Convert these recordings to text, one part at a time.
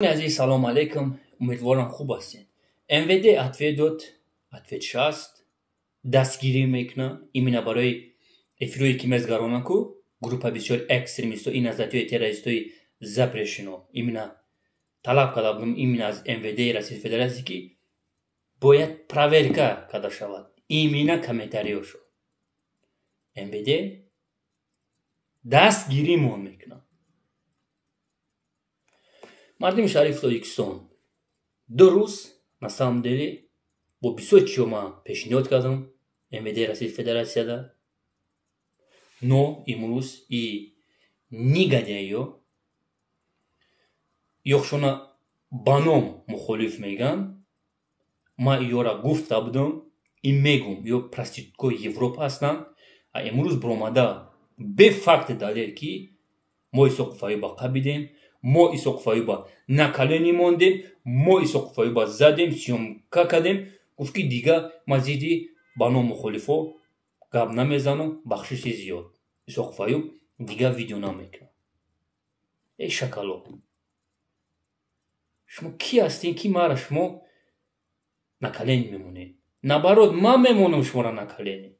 عزیز سلام علیکم، امیدوارم خوب هستین. MVD ответ 60 دستگیری میکنه. ایمینا برای افروی که مزگارانه کو گروپا بسیار اکستریمیست و این از اتوی تروریستوی запрещено. ایمینا طلب کردم ایمینا از MVD Российской Федерации که باید проверка کده شود. ایمینا کامنتاریو شو. MVD دستگیری مون میکنه. Мардим Шариф Тоҷикистон. 2 روز на самом деле бо бисёр чиёма пешниҳод кардам MVD Российской Федерацияда. Но имрӯз и негодяйо ёхшона ба ном мухолиф меган. ман иёра гуфта будам и мегум ё проституткаи Европа ҳастанд. имрӯз биромада бе факти далел ки мо Исоқ Файюба қабидем, мо Исоқ Файюба на колени мондем, мо Исоқ Файюба задем, сёмка кардем. гуфт ки дига ман зидди ба ном мухолифо гап намезанам, бахшиши зиёд. Исоқ Файюб дига видео намекунад. эй шакало, шумо ки ҳастед ки мара шумо на колени мемонед? наоборот, ман мемонам шуморо на колени.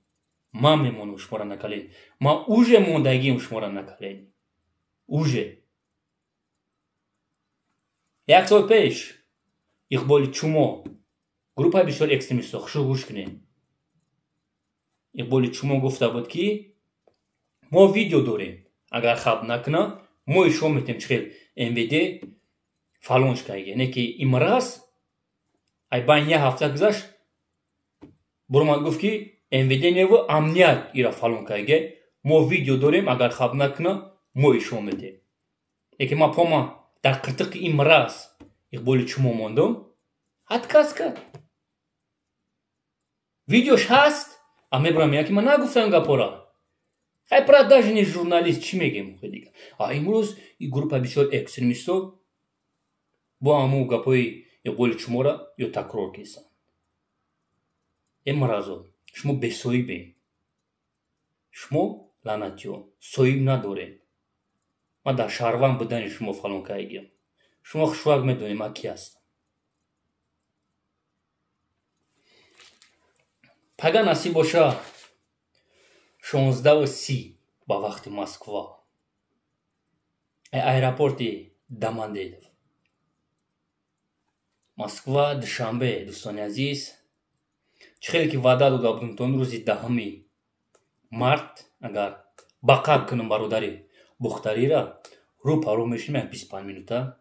ман мемонам шуморо на колени. ман уже мондагиам шуморо на колени. уже 1 сол пеш Иқболи Чумо, группа бисёр экстремистҳо, хушо гӯш кунед. Иқболи Чумо гуфта буд ки мо видео дорем, агар хаб накуна мо ишон метем чихел MVD фалонш кайге. не ки имраз ай байн 1 ҳафта гузашт буромад гуфт ки MVD неву амният ира фалон кайге. мо видео дорем, агар хаб накуна мо ишон метем. не ки ман пома дар қиртиқи имраз Иқболи Чумо мондам. отказ кард. видеош ҳаст. мебурам мегӯям ки ман нагуфтам гапора. хай продажный журналист чӣ мегем дига. имрӯз и группа бисёр экстремистҳо бо ҳамун гапои Иқболи Чуморо ё такрор карданд. мразо, шумо бесоҳибед. шумо лаънатиё соҳиб надоред. ман дар шаҳрванд будани шумо фалон кардагиам. шумо хушвақт медонед ман ки ҳастам. пага насиб боша 16:30 ба вақти Москва аэропорти Домодедов. Москва, душанбе, дӯстони азиз. чихеле ки ваъда дода будамтон рӯзи 10 март агар бақаб кунам бародари Бухтарира, рӯ паро мешинам 25 минута.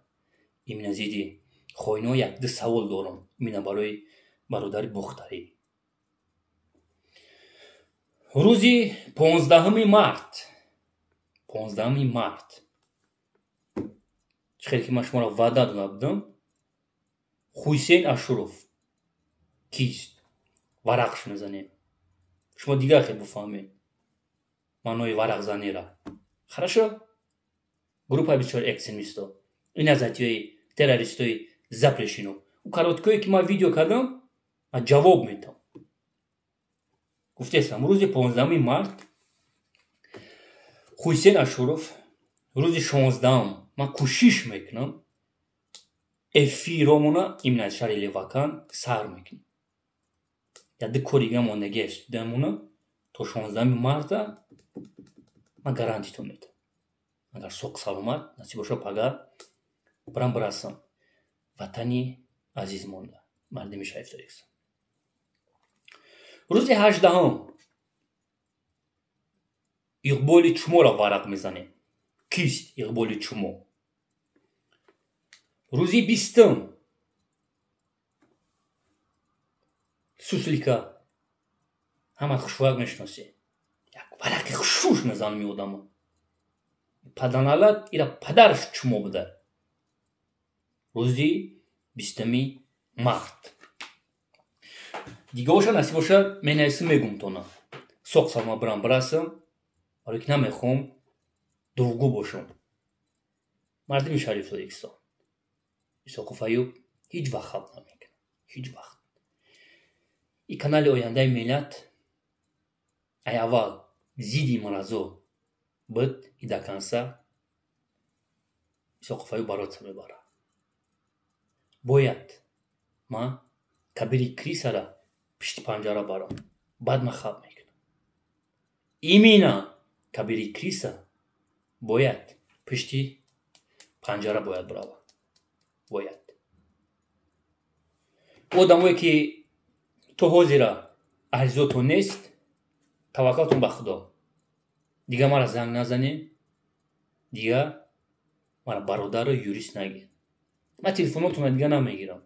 имина зидди хоино 1-2 савол дорам. имина барои бародари Бухтарӣ. рӯзи 15 март чихеле ки ман шуморо ваъда дода будам. Ҳусейн Ашуров кист? варақш мезанем. шумо дигар хел бифаҳмед маънои варақзанира. хорошо? группа бисёр экстремистҳо, ин аз атиёи террористои запрещено. короткое ки ман видео кардам, ман ҷавоб медам. гуфтестам рӯзи 15 март Ҳусейн Ашуров, рӯзи 16 ман кӯшиш мекунам эфиромона имин аз шаҳри Левакан сар мекунем. 1-2 кори дига мондагиаш дамона то 16 марта ман гарантитон медам. агар соқ саломат насиб боша пага барам бирасам ватани азиз монда мардими Шариф Тоҷикистон. рӯзи 18 Иқболи Чуморо варақ мезанем. кист Иқболи Чумо? рӯзи 20 Суслика, ҳама хушвақт мешиносед. як варақи хушуш мезанам ин одамо. паданалат ира падараш Чумо буда. рӯзи 20 март дига боша насиб боша менависам мегумтонам. соқ салома бирам бирасам, барои ки намехоҳам дурӯғгӯ бошам. мардими Шариф Тоҷикистон, Исоқ Файюб ҳеҷ вақт хаб намекунад. ҳеҷ вақт. и канали Ояндаи миллат ай аввал зидди мразо буд и до конца Исоқ Файюб барота мебарад. бояд ма кабири крисара пишти панҷара барам, баъд ма хаб мекунам. Имина кабири криса бояд пишти панҷара бояд барава. Бояд. одамое ки то ҳозира арзотон нест, таваккалтон ба худо. Дига мара занг назанем, дига мара бародару юрист нагир. Ман телефонотонро дига намегирам.